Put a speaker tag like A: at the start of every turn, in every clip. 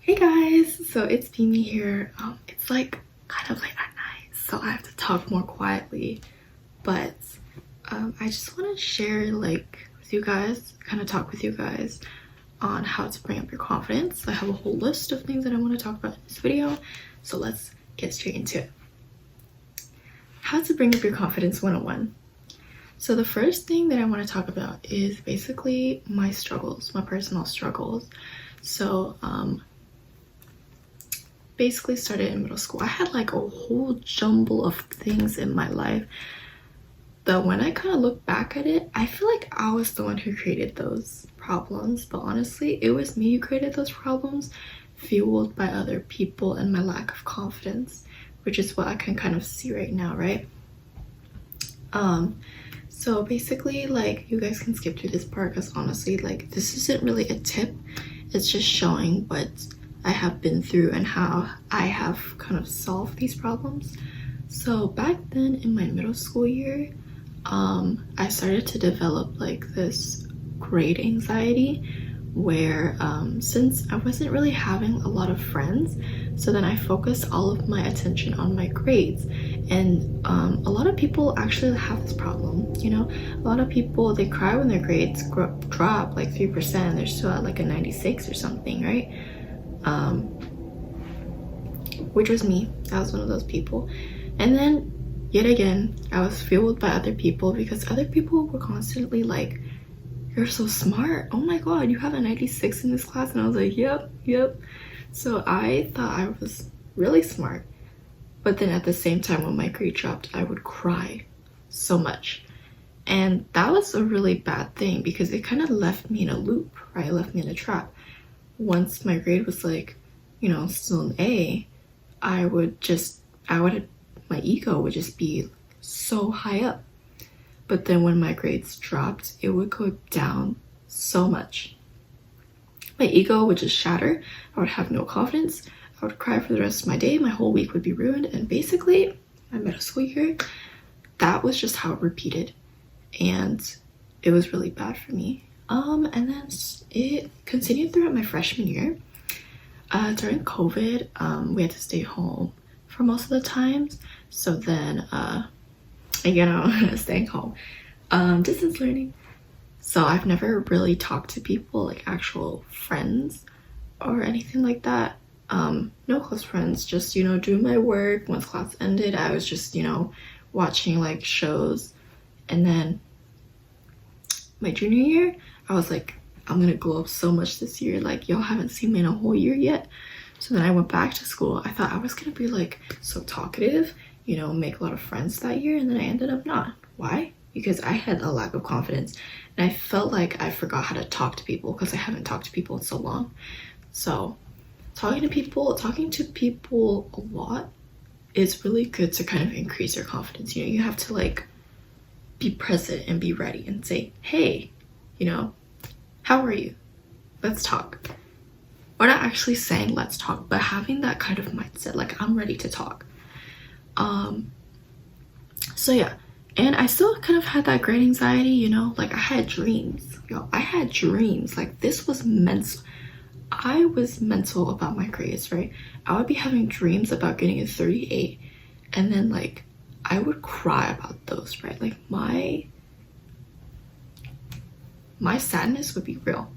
A: Hey guys, so it's Mimi here. It's like kind of late at night, so I have to talk more quietly. But I just want to share with you guys, kind of talk with you guys on how to bring up your confidence. I have a whole list of things that I want to talk about in this video, so let's get straight into it. How to bring up your confidence 101. So the first thing that I want to talk about is basically my struggles, my personal struggles. So basically started in middle school. I had like a whole jumble of things in my life that when I kind of look back at it, I feel like I was the one who created those problems. But honestly, it was me who created those problems, fueled by other people and my lack of confidence, which is what I can kind of see right now, right? So basically, like, you guys can skip through this part because honestly, like, this isn't really a tip. It's just showing what I have been through and how I have kind of solved these problems. So back then in my middle school year, I started to develop like this grade anxiety where since I wasn't really having a lot of friends, so then I focused all of my attention on my grades. And a lot of people actually have this problem, you know. A lot of people, they cry when their grades drop like 3% and they're still at like a 96 or something, right? Which was me. I was one of those people. And then yet again, I was fueled by other people because other people were constantly like, you're so smart, oh my god, you have a 96 in this class. And I was like, yep. So I thought I was really smart, but then at the same time when my grade dropped, I would cry so much. And that was a really bad thing because it kind of left me in a loop, right? It left me in a trap. Once my grade was like, you know, still an A, my ego would just be so high up. But then when my grades dropped, it would go down so much. My ego would just shatter. I would have no confidence. I would cry for the rest of my day. My whole week would be ruined. And basically, my middle school year, that was just how it repeated. And it was really bad for me. And then it continued throughout my freshman year. During COVID, we had to stay home for most of the times. So then, staying home, distance learning. So I've never really talked to people, like actual friends or anything like that. No close friends, just, you know, doing my work. Once class ended, I was just, you know, watching like shows. And then my junior year, I was like, I'm gonna glow up so much this year. Like, y'all haven't seen me in a whole year yet. So then I went back to school. I thought I was gonna be like so talkative, you know, make a lot of friends that year. And then I ended up not. Why? Because I had a lack of confidence. And I felt like I forgot how to talk to people because I haven't talked to people in so long. So talking to people a lot is really good to kind of increase your confidence. You know, you have to like be present and be ready and say, hey, you know, how are you? Let's talk. Or not actually saying let's talk, but having that kind of mindset, like I'm ready to talk. So yeah, and I still kind of had that grade anxiety, you know, like I had dreams, like this was mental. I was mental about my grades, right? I would be having dreams about getting a 38, and then like I would cry about those, right? Like my sadness would be real.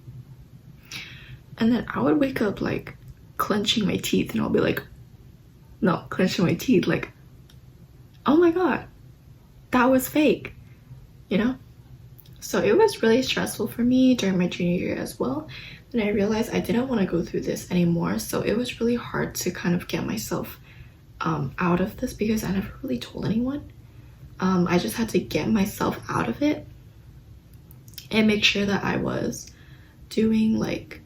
A: And then I would wake up like clenching my teeth, and I'll be like, no, clenching my teeth, like, oh my god, that was fake, you know? So it was really stressful for me during my junior year as well. And I realized I didn't want to go through this anymore. So it was really hard to kind of get myself out of this because I never really told anyone. I just had to get myself out of it and make sure that I was doing like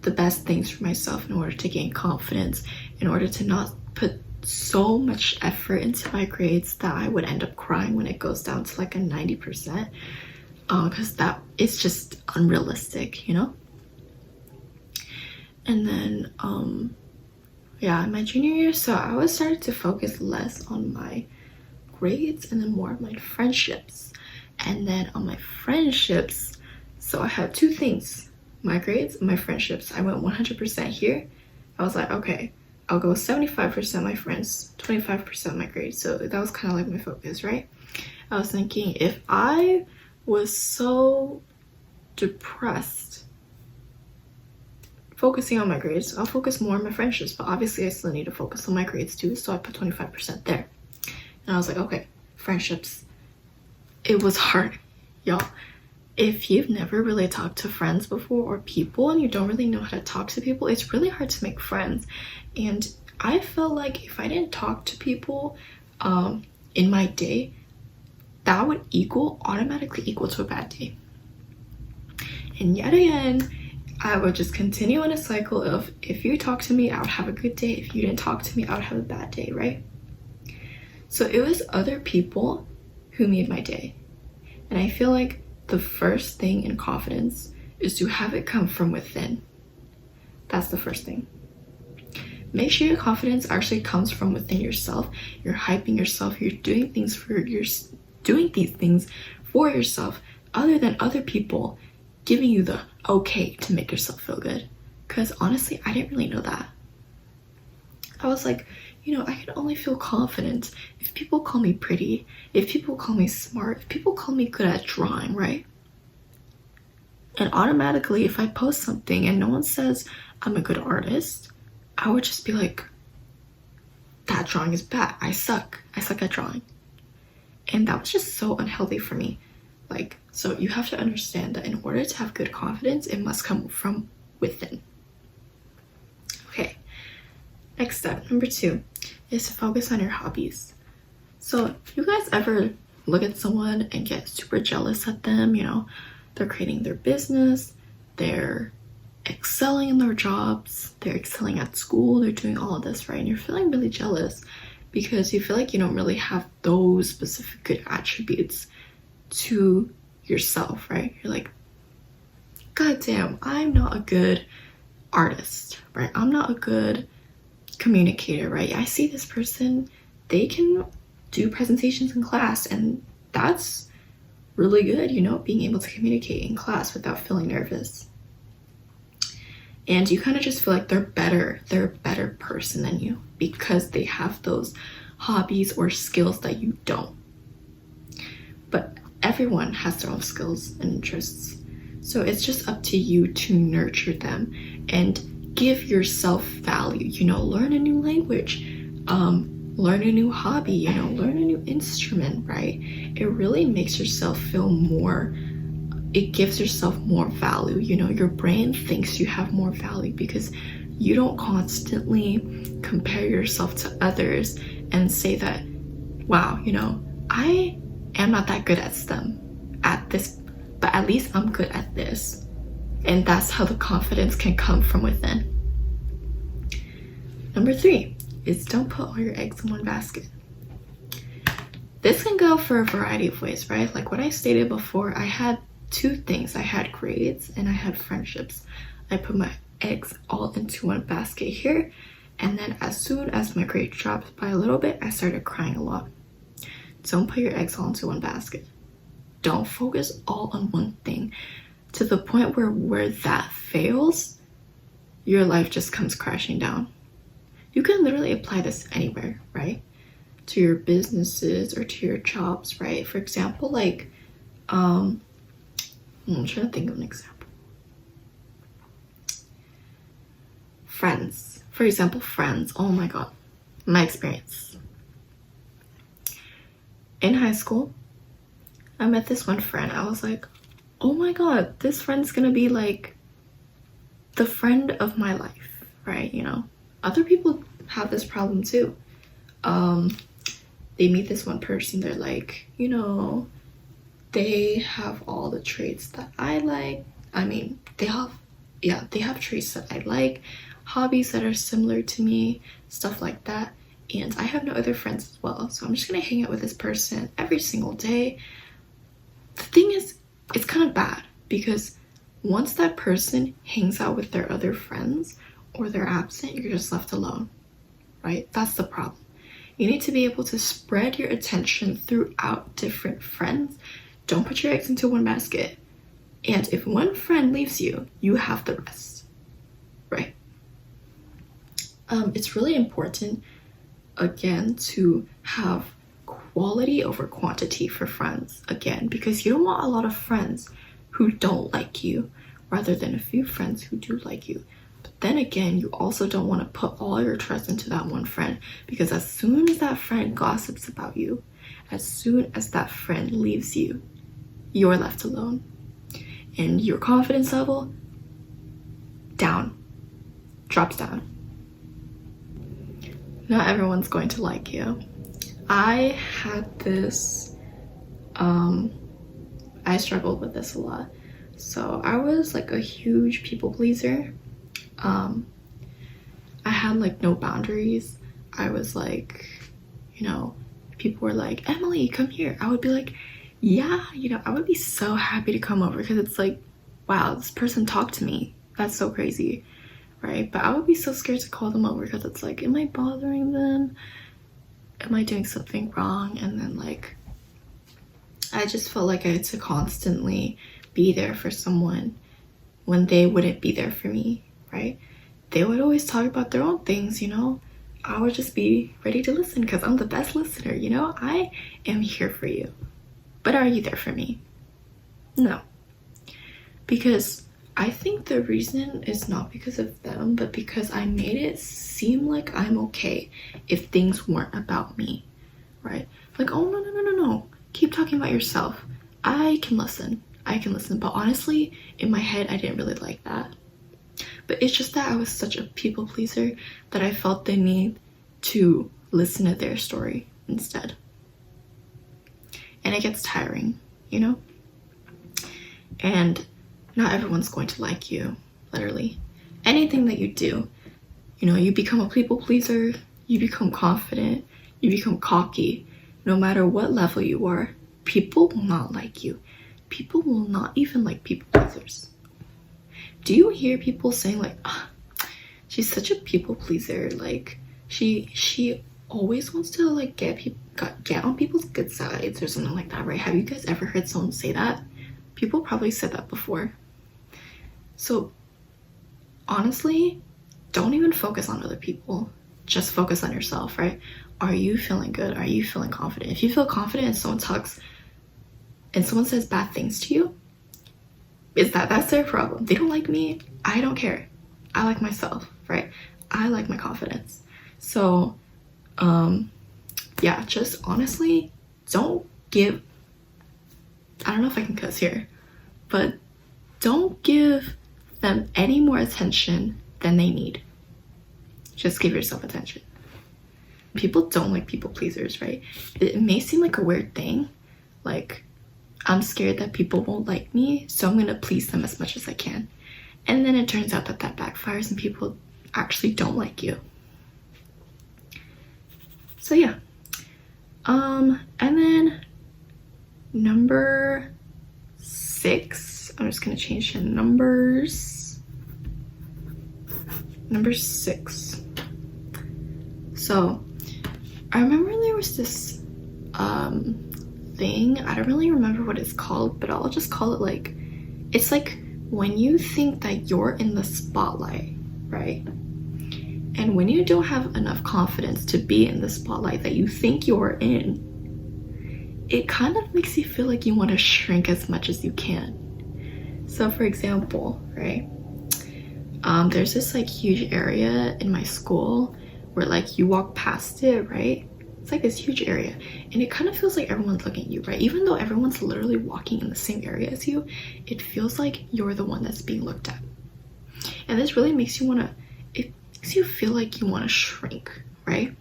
A: the best things for myself in order to gain confidence, in order to not put so much effort into my grades that I would end up crying when it goes down to like a 90%, because that is just unrealistic, you know. And then yeah, in my junior year, so I was started to focus less on my grades and then more on my friendships. And then on my friendships, so I had two things: my grades and my friendships. I went 100% here I was like, okay, I'll go 75% my friends, 25% my grades. So that was kind of like my focus, right? I was thinking, if I was so depressed focusing on my grades, I'll focus more on my friendships, but obviously I still need to focus on my grades too, so I put 25% there. And I was like, okay, friendships. It was hard, y'all. If you've never really talked to friends before or people and you don't really know how to talk to people, it's really hard to make friends. And I felt like if I didn't talk to people in my day, that would automatically equal to a bad day. And yet again, I would just continue in a cycle of, if you talk to me, I would have a good day. If you didn't talk to me, I would have a bad day, right? So it was other people who made my day. And I feel like the first thing in confidence is to have it come from within. That's the first thing. Make sure your confidence actually comes from within yourself. You're hyping yourself. You're doing these things for yourself, other than other people giving you the okay to make yourself feel good. Because honestly, I didn't really know that. I was like, I can only feel confident if people call me pretty, if people call me smart, if people call me good at drawing, right? And automatically, if I post something and no one says I'm a good artist, I would just be like, that drawing is bad. I suck at drawing. And that was just so unhealthy for me. So you have to understand that in order to have good confidence, it must come from within. Okay, next step, number 2, is to focus on your hobbies. So you guys ever look at someone and get super jealous at them? They're creating their business, they're excelling in their jobs, they're excelling at school, they're doing all of this, right? And you're feeling really jealous because you feel like you don't really have those specific good attributes to yourself, right? You're like, God damn, I'm not a good artist, right? I'm not a good communicator, right? I see this person, they can do presentations in class, and that's really good, being able to communicate in class without feeling nervous. And you kind of just feel like they're a better person than you because they have those hobbies or skills that you don't. But everyone has their own skills and interests. So it's just up to you to nurture them and give yourself value. Learn a new language, learn a new hobby, learn a new instrument, right? It really makes yourself feel more, it gives yourself more value. Your brain thinks you have more value because you don't constantly compare yourself to others and say that, wow, I am not that good at STEM, at this, but at least I'm good at this. And that's how the confidence can come from within. Number 3 is don't put all your eggs in one basket. This can go for a variety of ways, right? Like what I stated before, I had 2 things. I had grades and I had friendships. I put my eggs all into one basket here, and then as soon as my grade dropped by a little bit, I started crying a lot. Don't put your eggs all into one basket. Don't focus all on one thing to the point where that fails, your life just comes crashing down. You can literally apply this anywhere, right? To your businesses or to your jobs, right? For example, I'm trying to think of an example. Friends. For example, friends. Oh my God. My experience. In high school, I met this one friend. I was like, oh my God, this friend's gonna be like the friend of my life, right? Other people have this problem too. They meet this one person, they're like, they have all the traits that I like. I mean, they have traits that I like, hobbies that are similar to me, stuff like that. And I have no other friends as well. So I'm just gonna hang out with this person every single day. The thing is, it's kind of bad because once that person hangs out with their other friends or they're absent, you're just left alone, right? That's the problem. You need to be able to spread your attention throughout different friends. Don't put your eggs into one basket. And if one friend leaves you, you have the rest, right? It's really important, again, to have quality over quantity for friends, again, because you don't want a lot of friends who don't like you rather than a few friends who do like you. But then again, you also don't want to put all your trust into that one friend, because as soon as that friend gossips about you, as soon as that friend leaves you, you're left alone. And your confidence level drops down. Not everyone's going to like you. I had this, I struggled with this a lot. So I was like a huge people pleaser. I had like no boundaries. I was like, people were like, Emily, come here. I would be like, yeah, I would be so happy to come over, because it's like, wow, this person talked to me. That's so crazy, right? But I would be so scared to call them over, because it's like, am I bothering them? Am I doing something wrong? And then like, I just felt like I had to constantly be there for someone when they wouldn't be there for me, right? They would always talk about their own things, I would just be ready to listen, because I'm the best listener, I am here for you. But are you there for me? No. Because I think the reason is not because of them, but because I made it seem like I'm okay if things weren't about me, right? Like, oh, no. Keep talking about yourself. I can listen. But honestly, in my head, I didn't really like that. But it's just that I was such a people pleaser that I felt the need to listen to their story instead. And it gets tiring, And not everyone's going to like you, literally. Anything that you do, you become a people pleaser, you become confident, you become cocky. No matter what level you are, people will not like you. People will not even like people pleasers. Do you hear people saying like, she's such a people pleaser, like she always wants to like get on people's good sides or something like that, right? Have you guys ever heard someone say that? People probably said that before. So honestly, don't even focus on other people. Just focus on yourself, right? Are you feeling good? Are you feeling confident? If you feel confident and someone talks and someone says bad things to you, that's their problem. They don't like me. I don't care. I like myself, right? I like my confidence. So yeah, just honestly, don't give, I don't know if I can cuss here, but don't give them any more attention than they need. Just give yourself attention. People don't like people pleasers, right? It may seem like a weird thing, like I'm scared that people won't like me, so I'm gonna please them as much as I can. And then it turns out that backfires and people actually don't like you. So yeah. And then number 6, I'm just gonna change the numbers. Number 6. So I remember there was this thing, I don't really remember what it's called, but I'll just call it like, it's like when you think that you're in the spotlight, right? And when you don't have enough confidence to be in the spotlight that you think you're in, it kind of makes you feel like you want to shrink as much as you can. So for example, right, there's this like huge area in my school where like you walk past it, right? It's like this huge area and it kind of feels like everyone's looking at you, right? Even though everyone's literally walking in the same area as you, it feels like you're the one that's being looked at. And this really makes you it makes you feel like you want to shrink, right?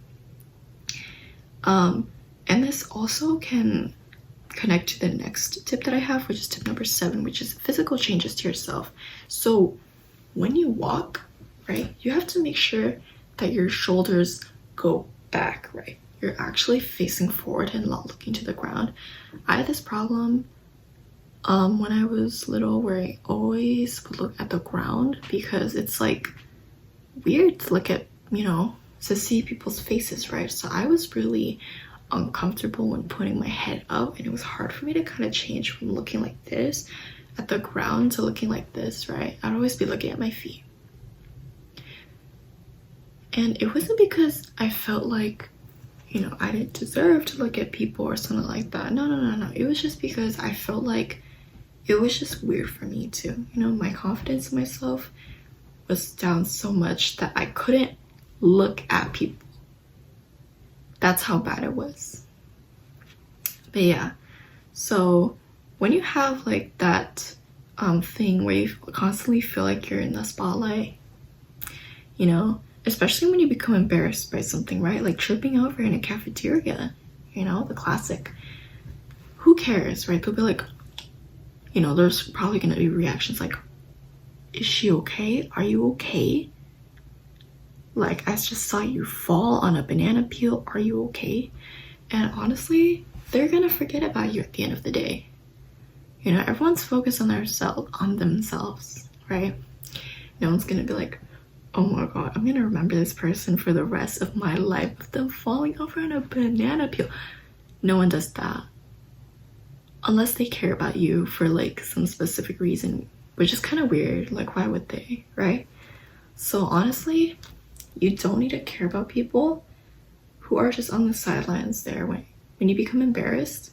A: And this also can connect to the next tip that I have, which is tip number 7, which is physical changes to yourself. So when you walk, right, you have to make sure that your shoulders go back, right? You're actually facing forward and not looking to the ground. I had this problem when I was little where I always would look at the ground because it's like weird to look at, to see people's faces, right? So I was really uncomfortable when putting my head up, and it was hard for me to kind of change from looking like this at the ground to looking like this, right? I'd always be looking at my feet. And it wasn't because I felt like, you know, I didn't deserve to look at people or something like that. No. It was just because I felt like it was just weird for me too. You know, my confidence in myself was down so much that I couldn't look at people. That's how bad it was. But yeah, so when you have like that thing where you constantly feel like you're in the spotlight, you know, especially when you become embarrassed by something, right? Like tripping over in a cafeteria, you know, the classic. Who cares, right? They'll be like, you know, there's probably gonna be reactions like, is she okay? Are you okay? Like, I just saw you fall on a banana peel. Are you okay? And honestly, they're gonna forget about you at the end of the day. You know, everyone's focused on themselves, right? No one's gonna be like, oh my god, I'm gonna remember this person for the rest of my life of them falling over on a banana peel. No one does that. Unless they care about you for like some specific reason, which is kind of weird. Like, why would they, right? So honestly, you don't need to care about people who are just on the sidelines there when you become embarrassed,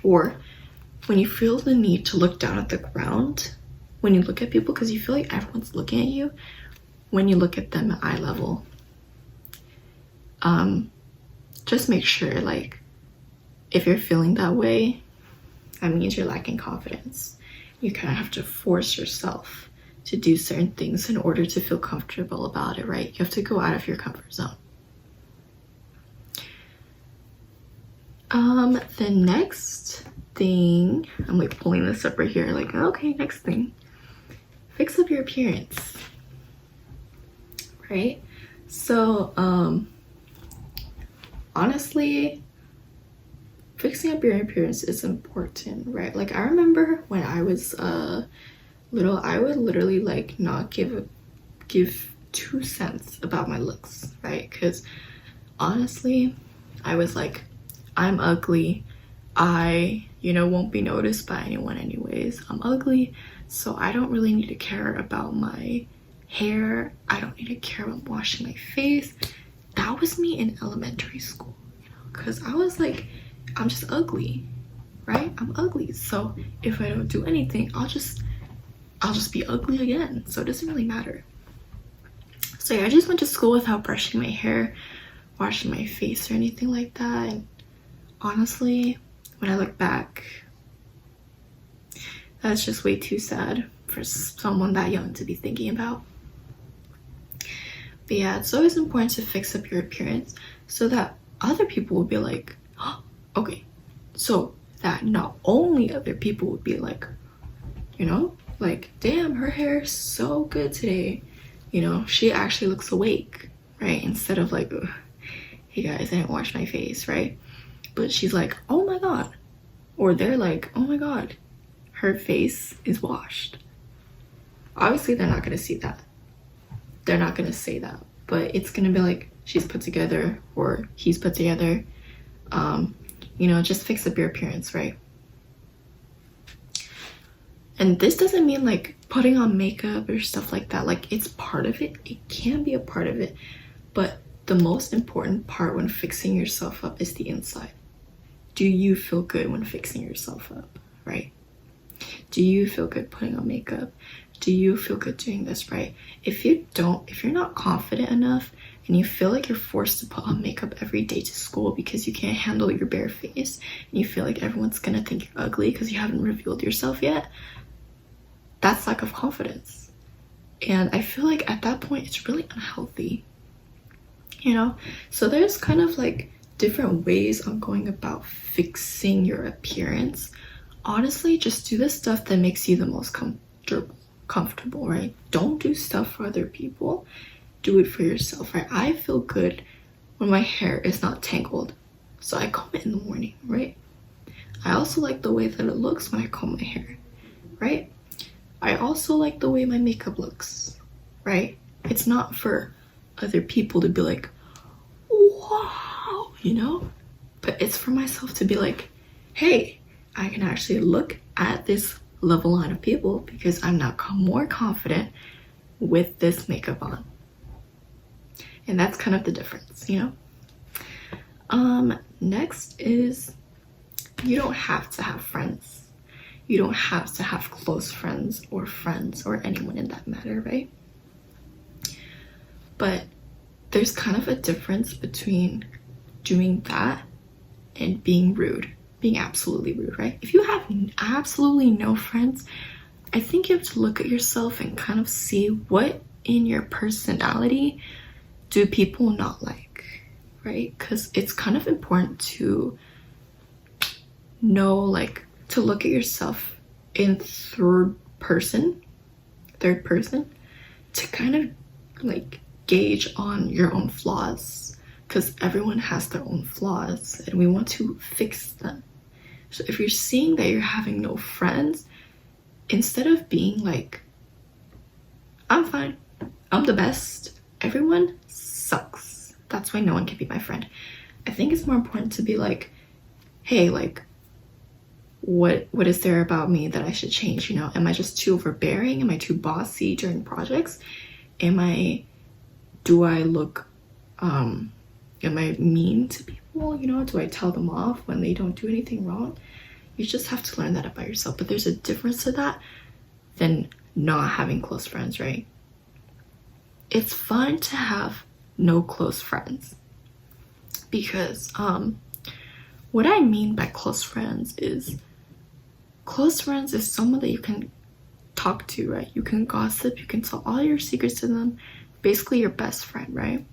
A: or when you feel the need to look down at the ground when you look at people because you feel like everyone's looking at you. When you look at them at eye level, just make sure, like, if you're feeling that way, that means you're lacking confidence. You kind of have to force yourself to do certain things in order to feel comfortable about it, right? You have to go out of your comfort zone. The next thing, I'm like pulling this up right here, like, okay, next thing, fix up your appearance, right? So, honestly, fixing up your appearance is important, right? Like, I remember when I was little, I would literally like not give 2 cents about my looks, right? Because honestly, I was like, I'm ugly. I, you know, won't be noticed by anyone anyways. I'm ugly, so I don't really need to care about my hair. I don't need to care about washing my face. That was me in elementary school, you know, because I was like, I'm just ugly, right? I'm ugly. So if I don't do anything, I'll just be ugly again. So it doesn't really matter. So yeah, I just went to school without brushing my hair, washing my face or anything like that. And honestly, when I look back, that's just way too sad for someone that young to be thinking about. But yeah, it's always important to fix up your appearance so that other people will be like, oh, okay, so that not only other people would be like, you know, like, damn, her hair is so good today, you know, she actually looks awake, right? Instead of like, hey guys, I didn't wash my face, right? But she's like, oh my god, or they're like, oh my god, her face is washed. Obviously they're not gonna see that, they're not gonna say that, but it's gonna be like, she's put together or he's put together. You know, just fix up your appearance, right? And this doesn't mean like putting on makeup or stuff like that. Like, it's part of it, it can be a part of it, but the most important part when fixing yourself up is the inside. Do you feel good when fixing yourself up, right? Do you feel good putting on makeup? Do you feel good doing this, right? If you're not confident enough and you feel like you're forced to put on makeup every day to school because you can't handle your bare face and you feel like everyone's gonna think you're ugly because you haven't revealed yourself yet, that's lack of confidence. And I feel like at that point it's really unhealthy, you know? So there's kind of like different ways on going about fixing your appearance. Honestly, just do the stuff that makes you the most comfortable, right? Don't do stuff for other people, do it for yourself, right? I feel good when my hair is not tangled, so I comb it in the morning, right? I also like the way that it looks when I comb my hair, right? I also like the way my makeup looks, right? It's not for other people to be like, wow, you know? But it's for myself to be like, hey, I can actually look at this level line of people because I'm now more confident with this makeup on. And that's kind of the difference, you know? Next is you don't have to have friends. You don't have to have close friends or anyone in that matter, right? But there's kind of a difference between doing that and being rude, being absolutely rude, right? If you have absolutely no friends, I think you have to look at yourself and kind of see what in your personality do people not like, right? Because it's kind of important to know, like, to look at yourself in third person to kind of like gauge on your own flaws, because everyone has their own flaws and we want to fix them. So if you're seeing that you're having no friends, instead of being like, I'm fine, I'm the best, everyone sucks, that's why no one can be my friend, I think it's more important to be like, hey, like, what is there about me that I should change? You know, am I just too overbearing? Am I too bossy during projects? Do I look, am I mean to people? You know, do I tell them off when they don't do anything wrong? You just have to learn that about yourself. But there's a difference to that than not having close friends, right? It's fun to have no close friends, because what I mean by close friends is someone that you can talk to, right? You can gossip, you can tell all your secrets to them, basically your best friend, right?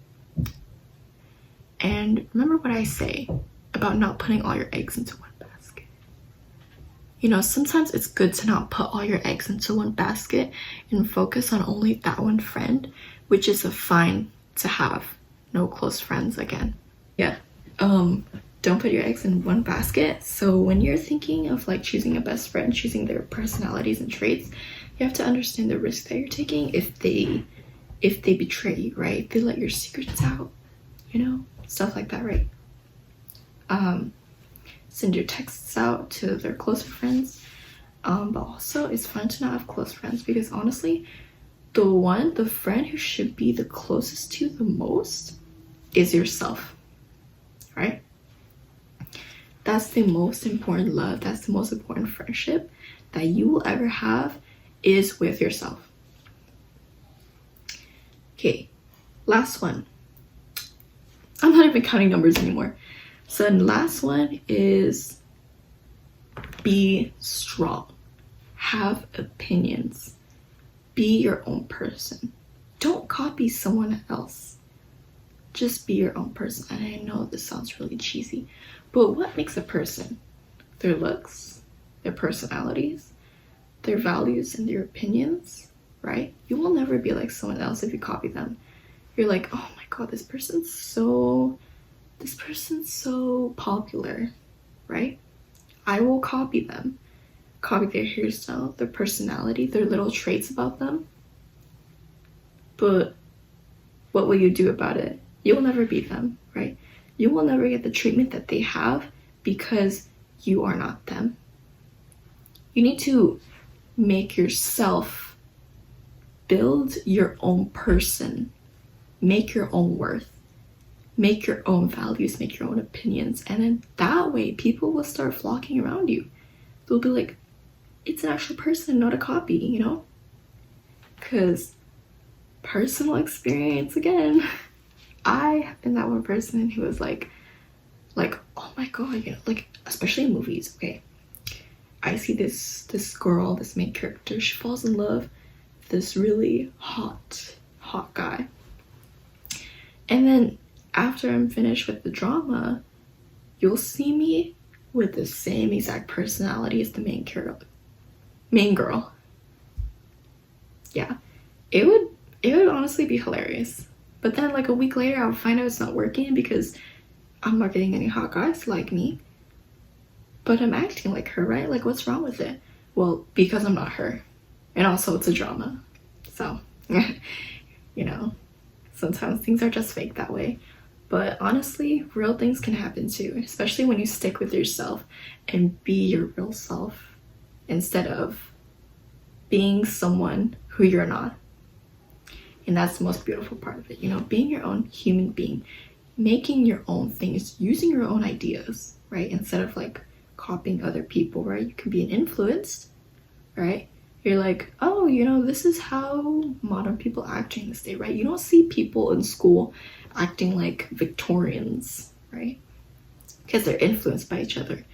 A: And remember what I say about not putting all your eggs into one basket. You know, sometimes it's good to not put all your eggs into one basket and focus on only that one friend, which is a fine to have no close friends again. Yeah. Don't put your eggs in one basket. So when you're thinking of like choosing a best friend, choosing their personalities and traits, you have to understand the risk that you're taking if they betray you, right? If they let your secrets out, you know, stuff like that, right? Send your texts out to their closer friends. But also it's fun to not have close friends, because honestly, the friend who should be the closest to you the most is yourself, right? That's the most important love, that's the most important friendship that you will ever have, is with yourself. Okay, last one. I'm not even counting numbers anymore. So the last one is be strong. Have opinions. Be your own person. Don't copy someone else. Just be your own person. And I know this sounds really cheesy, but what makes a person? Their looks, their personalities, their values, and their opinions, right? You will never be like someone else if you copy them. You're like, oh my god, this person's so popular, right? I will copy them. Copy their hairstyle, their personality, their little traits about them. But what will you do about it? You will never be them, right? You will never get the treatment that they have because you are not them. You need to make yourself build your own person, make your own worth, make your own values, make your own opinions, and then that way people will start flocking around you. They'll be like, it's an actual person, not a copy, you know? Because personal experience again, I have been that one person who was like, oh my god, you know, like, especially in movies, okay? I see this girl, this main character, she falls in love with this really hot guy. And then after I'm finished with the drama, you'll see me with the same exact personality as the main girl. Yeah, it would honestly be hilarious. But then like a week later, I'll find out it's not working because I'm not getting any hot guys like me. But I'm acting like her, right? Like, what's wrong with it? Well, because I'm not her. And also it's a drama. So, you know, sometimes things are just fake that way. But honestly, real things can happen too, especially when you stick with yourself and be your real self instead of being someone who you're not. And that's the most beautiful part of it, you know, being your own human being, making your own things, using your own ideas, right? Instead of like copying other people, right? You can be an influence, right? You're like, oh, you know, this is how modern people act during this day, right? You don't see people in school acting like Victorians, right? Because they're influenced by each other.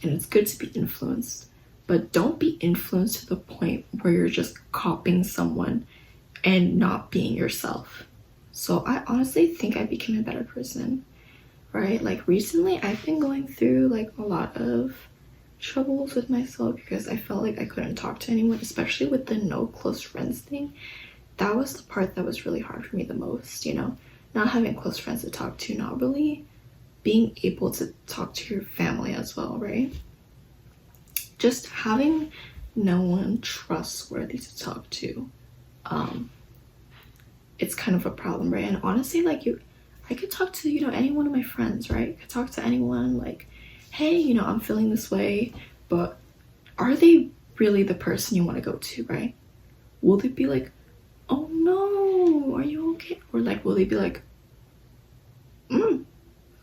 A: And it's good to be influenced. But don't be influenced to the point where you're just copying someone and not being yourself. So I honestly think I became a better person, right? Like recently I've been going through like a lot of troubles with myself because I felt like I couldn't talk to anyone, especially with the no close friends thing. That was the part that was really hard for me the most, you know, not having close friends to talk to, not really being able to talk to your family as well, right? Just having no one trustworthy to talk to. It's kind of a problem, right? And honestly, like I could talk to, you know, any one of my friends, right? I could talk to anyone like, hey, you know, I'm feeling this way, but are they really the person you want to go to, right? Will they be like, oh no, are you okay? Or like, will they be like,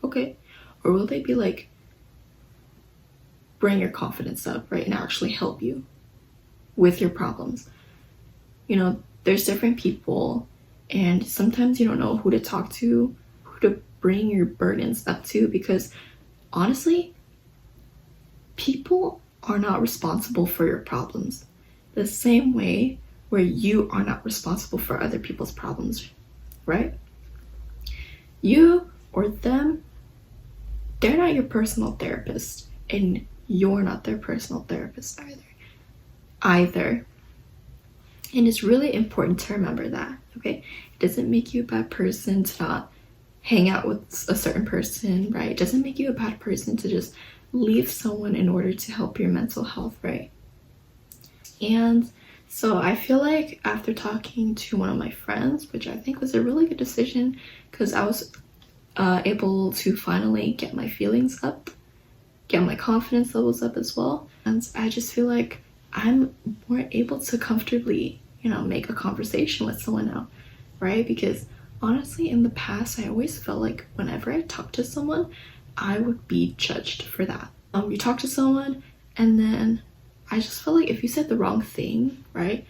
A: okay? Or will they be like, bring your confidence up, right? And actually help you with your problems. You know, there's different people, and sometimes you don't know who to talk to, who to bring your burdens up to, because honestly, people are not responsible for your problems the same way where you are not responsible for other people's problems, right? You or them, they're not your personal therapist, and you're not their personal therapist either. And it's really important to remember that, okay? It doesn't make you a bad person to not hang out with a certain person, right? It doesn't make you a bad person to just leave someone in order to help your mental health, right? And so I feel like after talking to one of my friends, which I think was a really good decision because I was able to finally get my feelings up, get my confidence levels up as well. And I just feel like I'm more able to comfortably, you know, make a conversation with someone now, right? Because honestly, in the past, I always felt like whenever I talked to someone, I would be judged for that. You talk to someone and then I just felt like if you said the wrong thing, right?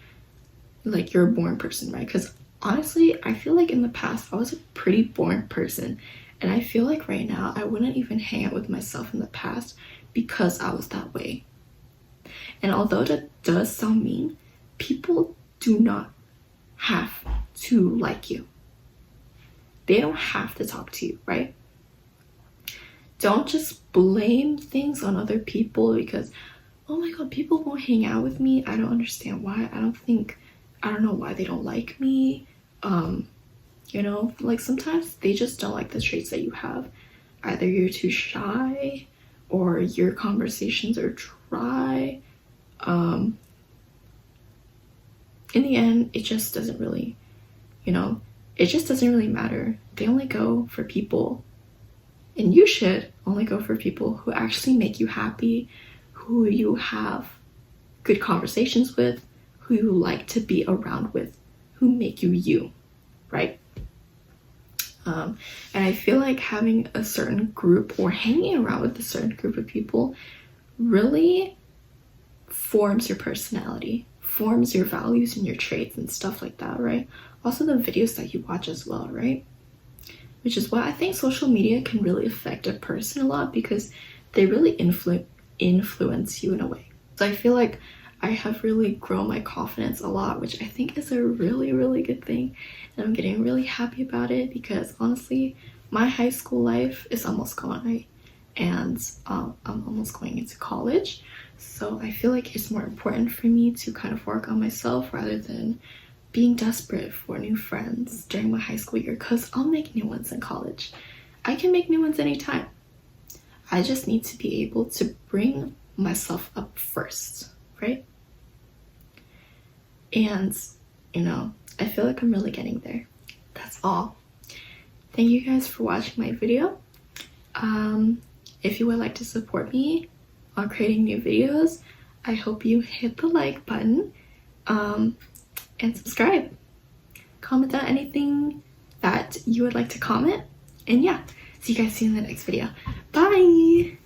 A: Like you're a boring person, right? Because honestly, I feel like in the past, I was a pretty boring person. And I feel like right now, I wouldn't even hang out with myself in the past because I was that way. And although that does sound mean, people do not have to like you. They don't have to talk to you, right? Don't just blame things on other people because, oh my god, people won't hang out with me. I don't understand why. I don't know why they don't like me. You know, like sometimes they just don't like the traits that you have. Either you're too shy or your conversations are dry. In the end, it just doesn't really, you know, it just doesn't really matter. They only go for people, and you should only go for people who actually make you happy, who you have good conversations with, who you like to be around with, who make you, right? And I feel like having a certain group or hanging around with a certain group of people really forms your personality, forms your values and your traits and stuff like that, right? Also the videos that you watch as well, right? Which is why I think social media can really affect a person a lot because they really influence you in a way. So I feel like I have really grown my confidence a lot, which I think is a really, really good thing. And I'm getting really happy about it because honestly, my high school life is almost gone, right? And I'm almost going into college. So I feel like it's more important for me to kind of work on myself rather than being desperate for new friends during my high school year because I'll make new ones in college. I can make new ones anytime. I just need to be able to bring myself up first, right? And, you know, I feel like I'm really getting there. That's all. Thank you guys for watching my video. If you would like to support me on creating new videos, I hope you hit the like button and subscribe. comment down anything that you would like to comment. And yeah, see you guys soon in the next video. Bye!